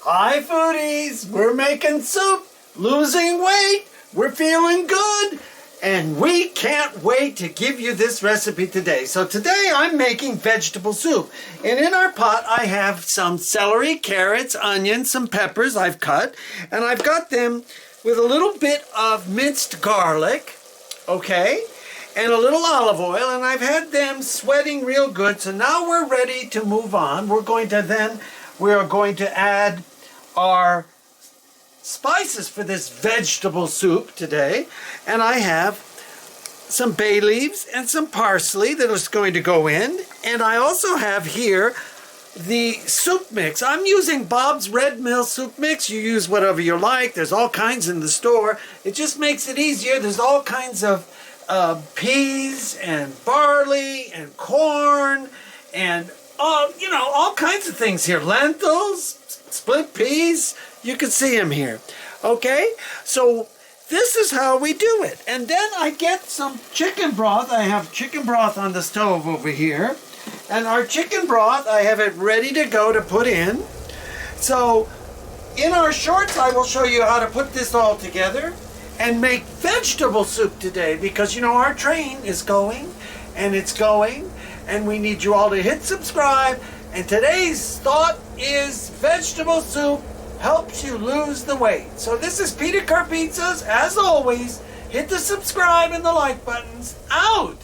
Hi foodies, we're making soup, losing weight, we're feeling good, and we can't wait to give you this recipe today. So today I'm making vegetable soup, and in our pot I have some celery, carrots, onions, some peppers I've cut, and I've got them with a little bit of minced garlic, okay, and a little olive oil, and I've had them sweating real good. So now we're ready to move on. We are going to add our spices for this vegetable soup today, and I have some bay leaves and some parsley that is going to go in, and I also have here the soup mix. I'm using Bob's Red Mill soup mix. You use whatever you like. There's all kinds in the store. It just makes it easier. There's all kinds of peas and barley and corn and all kinds of things here. Lentils, split peas. You can see them here. Okay, so this is how we do it. And then I get some chicken broth. I have chicken broth on the stove over here. And our chicken broth, I have it ready to go to put in. So in our shorts, I will show you how to put this all together and make vegetable soup today, because our train is going, and it's going, and we need you all to hit subscribe. And today's thought is vegetable soup helps you lose the weight. So this is Peter Kerr Pizzas. As always, hit the subscribe and the like buttons. Out!